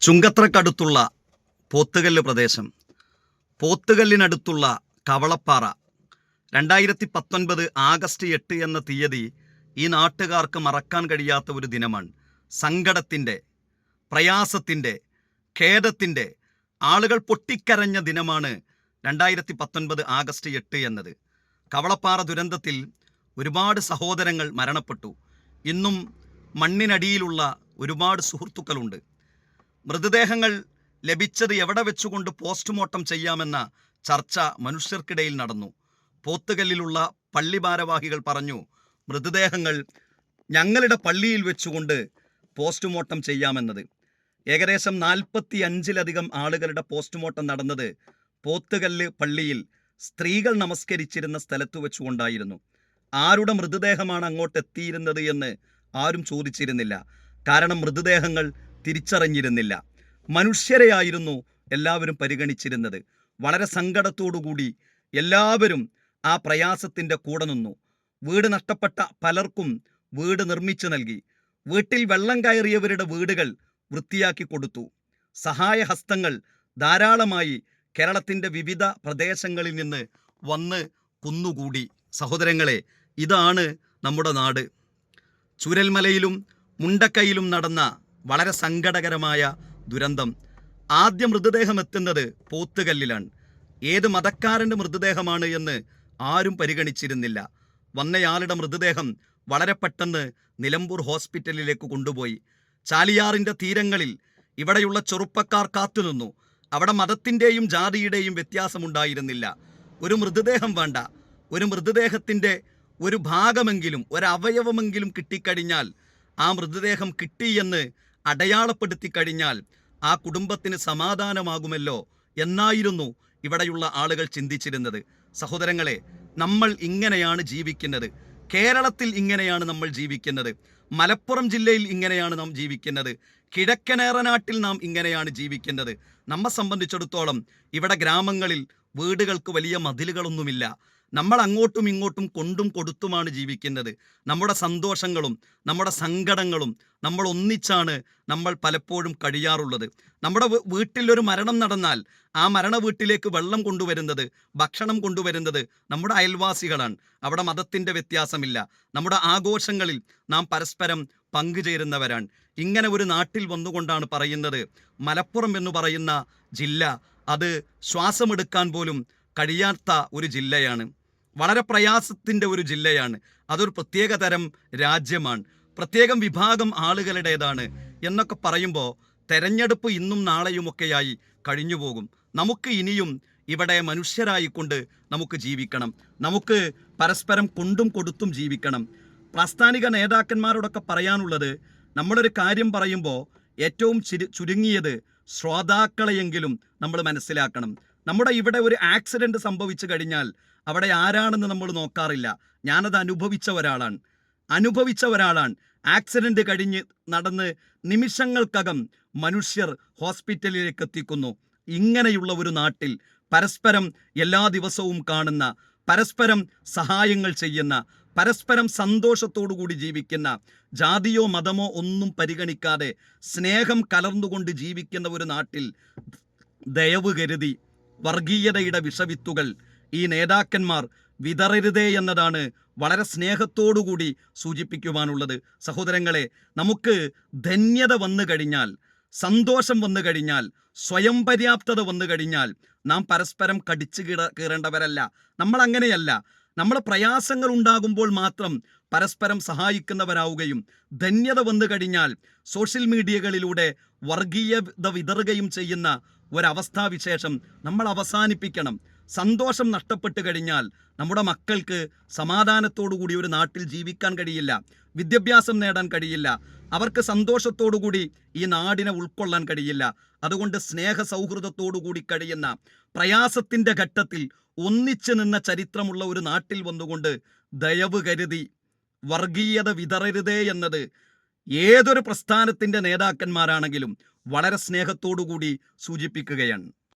ചുങ്കത്രക്കടുത്തുള്ള പോത്തുകല്ല് പ്രദേശം, പോത്തുകല്ലിനടുത്തുള്ള കവളപ്പാറ 2019 ആഗസ്റ്റ് 8 എന്ന തീയതി ഈ നാട്ടുകാർക്ക് മറക്കാൻ കഴിയാത്ത ഒരു ദിനമാണ്. സങ്കടത്തിൻ്റെ, പ്രയാസത്തിൻ്റെ, ഖേദത്തിൻ്റെ, ആളുകൾ പൊട്ടിക്കരഞ്ഞ ദിനമാണ് 2019 ആഗസ്റ്റ് 8 എന്നത്. കവളപ്പാറ ദുരന്തത്തിൽ ഒരുപാട് സഹോദരങ്ങൾ മരണപ്പെട്ടു. ഇന്നും മണ്ണിനടിയിലുള്ള ഒരുപാട് സുഹൃത്തുക്കളുണ്ട്. മൃതദേഹങ്ങൾ ലഭിച്ചത് എവിടെ വെച്ചുകൊണ്ട് പോസ്റ്റ്മോർട്ടം ചെയ്യാമെന്ന ചർച്ച മനുഷ്യർക്കിടയിൽ നടന്നു. പോത്തുകല്ലിലുള്ള പള്ളി ഭാരവാഹികൾ പറഞ്ഞു, മൃതദേഹങ്ങൾ ഞങ്ങളുടെ പള്ളിയിൽ വെച്ചുകൊണ്ട് പോസ്റ്റ്മോർട്ടം ചെയ്യാമെന്നത്. ഏകദേശം 45-ലധികം ആളുകളുടെ പോസ്റ്റ്മോർട്ടം നടന്നത് പോത്തുകല്ല് പള്ളിയിൽ സ്ത്രീകൾ നമസ്കരിച്ചിരുന്ന സ്ഥലത്ത് വെച്ചുകൊണ്ടായിരുന്നു. ആരുടെ മൃതദേഹമാണ് അങ്ങോട്ട് എത്തിയിരുന്നത് എന്ന് ആരും ചോദിച്ചിരുന്നില്ല. കാരണം മൃതദേഹങ്ങൾ തിരിച്ചറിഞ്ഞിരുന്നില്ല. മനുഷ്യരെയായിരുന്നു എല്ലാവരും പരിഗണിച്ചിരുന്നത്. വളരെ സങ്കടത്തോടുകൂടി എല്ലാവരും ആ പ്രയാസത്തിൻ്റെ കൂടെ നിന്നു. വീട് നഷ്ടപ്പെട്ട പലർക്കും വീട് നിർമ്മിച്ചു നൽകി. വീട്ടിൽ വെള്ളം കയറിയവരുടെ വീടുകൾ വൃത്തിയാക്കി കൊടുത്തു. സഹായഹസ്തങ്ങൾ ധാരാളമായി കേരളത്തിൻ്റെ വിവിധ പ്രദേശങ്ങളിൽ നിന്ന് വന്ന് കുന്നുകൂടി. സഹോദരങ്ങളെ, ഇതാണ് നമ്മുടെ നാട്. ചൂരൽമലയിലും മുണ്ടക്കയിലും നടന്ന വളരെ സങ്കടകരമായ ദുരന്തം. ആദ്യ മൃതദേഹം എത്തുന്നത് പോത്തുകല്ലിലാണ്. ഏത് മതക്കാരൻ്റെ മൃതദേഹമാണ് എന്ന് ആരും പരിഗണിച്ചിരുന്നില്ല. വന്നയാളുടെ മൃതദേഹം വളരെ പെട്ടെന്ന് നിലമ്പൂർ ഹോസ്പിറ്റലിലേക്ക് കൊണ്ടുപോയി. ചാലിയാറിൻ്റെ തീരങ്ങളിൽ ഇവിടെയുള്ള ചെറുപ്പക്കാർ കാത്തുനിന്നു. അവിടെ മതത്തിൻ്റെയും ജാതിയുടെയും വ്യത്യാസമുണ്ടായിരുന്നില്ല. ഒരു മൃതദേഹം വേണ്ട, ഒരു മൃതദേഹത്തിൻ്റെ ഒരു ഭാഗമെങ്കിലും, ഒരവയവമെങ്കിലും കിട്ടിക്കഴിഞ്ഞാൽ, ആ മൃതദേഹം കിട്ടിയെന്ന് അടയാളപ്പെടുത്തി കഴിഞ്ഞാൽ ആ കുടുംബത്തിന് സമാധാനമാകുമല്ലോ എന്നായിരുന്നു ഇവിടെയുള്ള ആളുകൾ ചിന്തിച്ചിരുന്നത്. സഹോദരങ്ങളെ, നമ്മൾ ഇങ്ങനെയാണ് ജീവിക്കുന്നത്. കേരളത്തിൽ ഇങ്ങനെയാണ് നമ്മൾ ജീവിക്കുന്നത്. മലപ്പുറം ജില്ലയിൽ ഇങ്ങനെയാണ് നാം ജീവിക്കുന്നത്. കിഴക്കനേറനാട്ടിൽ നാം ഇങ്ങനെയാണ് ജീവിക്കുന്നത്. നമ്മെ സംബന്ധിച്ചിടത്തോളം ഇവിടെ ഗ്രാമങ്ങളിൽ വീടുകൾക്ക് വലിയ മതിലുകളൊന്നുമില്ല. നമ്മൾ അങ്ങോട്ടും ഇങ്ങോട്ടും കൊണ്ടും കൊടുത്തുമാണ് ജീവിക്കുന്നത്. നമ്മുടെ സന്തോഷങ്ങളും നമ്മുടെ സങ്കടങ്ങളും നമ്മൾ ഒന്നിച്ചാണ് നമ്മൾ പലപ്പോഴും കഴിയാറുള്ളത്. നമ്മുടെ വീട്ടിലൊരു മരണം നടന്നാൽ ആ മരണ വീട്ടിലേക്ക് വെള്ളം കൊണ്ടുവരുന്നത്, ഭക്ഷണം കൊണ്ടുവരുന്നത് നമ്മുടെ അയൽവാസികളാണ്. അവിടെ മതത്തിൻ്റെ വ്യത്യാസമില്ല. നമ്മുടെ ആഘോഷങ്ങളിൽ നാം പരസ്പരം പങ്കുചേരുന്നവരാണ്. ഇങ്ങനെ ഒരു നാട്ടിൽ വന്നുകൊണ്ടാണ് പറയുന്നത്, മലപ്പുറം എന്ന് പറയുന്ന ജില്ല അത് ശ്വാസമെടുക്കാൻ പോലും കഴിയാത്ത ഒരു ജില്ലയാണ്. വളരെ പ്രയാസത്തിൻ്റെ ഒരു ജില്ലയാണ്. അതൊരു പ്രത്യേക തരം രാജ്യമാണ്, പ്രത്യേകം വിഭാഗം ആളുകളുടേതാണ് എന്നൊക്കെ പറയുമ്പോൾ തെരഞ്ഞെടുപ്പ് ഇന്നും നാളെയുമൊക്കെയായി കഴിഞ്ഞു പോകും. നമുക്ക് ഇനിയും ഇവിടെ മനുഷ്യരായിക്കൊണ്ട് നമുക്ക് ജീവിക്കണം. നമുക്ക് പരസ്പരം കൊണ്ടും കൊടുത്തും ജീവിക്കണം. പ്രാസ്ഥാനിക നേതാക്കന്മാരോടൊക്കെ പറയാനുള്ളത്, നമ്മളൊരു കാര്യം പറയുമ്പോൾ ഏറ്റവും ചുരുങ്ങിയത് ശ്രോതാക്കളെയെങ്കിലും നമ്മൾ മനസ്സിലാക്കണം. നമ്മുടെ ഇവിടെ ഒരു ആക്സിഡൻറ്റ് സംഭവിച്ചു കഴിഞ്ഞാൽ അവിടെ ആരാണെന്ന് നമ്മൾ നോക്കാറില്ല. ഞാനത് അനുഭവിച്ച ഒരാളാണ്. ആക്സിഡൻറ്റ് കഴിഞ്ഞ് നടന്ന് നിമിഷങ്ങൾക്കകം മനുഷ്യർ ഹോസ്പിറ്റലിലേക്ക് എത്തിക്കുന്നു. ഇങ്ങനെയുള്ള ഒരു നാട്ടിൽ പരസ്പരം എല്ലാ ദിവസവും കാണുന്ന, പരസ്പരം സഹായങ്ങൾ ചെയ്യുന്ന, പരസ്പരം സന്തോഷത്തോടുകൂടി ജീവിക്കുന്ന, ജാതിയോ മതമോ ഒന്നും പരിഗണിക്കാതെ സ്നേഹം കലർന്നുകൊണ്ട് ജീവിക്കുന്ന ഒരു നാട്ടിൽ ദയവ് കരുതി വർഗീയതയുടെ വിഷവിത്തുകൾ ഈ നേതാക്കന്മാർ വിതറരുതേ എന്നതാണ് വളരെ സ്നേഹത്തോടുകൂടി സൂചിപ്പിക്കുവാനുള്ളത്. സഹോദരങ്ങളെ, നമുക്ക് ധന്യത വന്നു കഴിഞ്ഞാൽ, സന്തോഷം വന്നു കഴിഞ്ഞാൽ, സ്വയം പര്യാപ്തത വന്നു കഴിഞ്ഞാൽ നാം പരസ്പരം കടിച്ചു കീറേണ്ടവരല്ല. നമ്മൾ അങ്ങനെയല്ല. നമ്മൾ പ്രയാസങ്ങൾ ഉണ്ടാകുമ്പോൾ മാത്രം പരസ്പരം സഹായിക്കുന്നവരാവുകയും ധന്യത വന്നു കഴിഞ്ഞാൽ സോഷ്യൽ മീഡിയകളിലൂടെ വർഗീയത വിതറുകയും ചെയ്യുന്ന ഒരവസ്ഥാവിശേഷം നമ്മൾ അവസാനിപ്പിക്കണം. സന്തോഷം നഷ്ടപ്പെട്ട് കഴിഞ്ഞാൽ നമ്മുടെ മക്കൾക്ക് സമാധാനത്തോടുകൂടി ഒരു നാട്ടിൽ ജീവിക്കാൻ കഴിയില്ല, വിദ്യാഭ്യാസം നേടാൻ കഴിയില്ല, അവർക്ക് സന്തോഷത്തോടുകൂടി ഈ നാടിനെ ഉൾക്കൊള്ളാൻ കഴിയില്ല. അതുകൊണ്ട് സ്നേഹ സൗഹൃദത്തോടുകൂടി കഴിയുന്ന, പ്രയാസത്തിൻ്റെ ഘട്ടത്തിൽ ഒന്നിച്ചു നിന്ന ചരിത്രമുള്ള ഒരു നാട്ടിൽ വന്നുകൊണ്ട് ദയവ് കരുതി വർഗീയത വിതറരുതേ എന്നത് ഏതൊരു പ്രസ്ഥാനത്തിൻ്റെ നേതാക്കന്മാരാണെങ്കിലും വളരെ സ്നേഹത്തോടുകൂടി സൂചിപ്പിക്കുകയാണ്.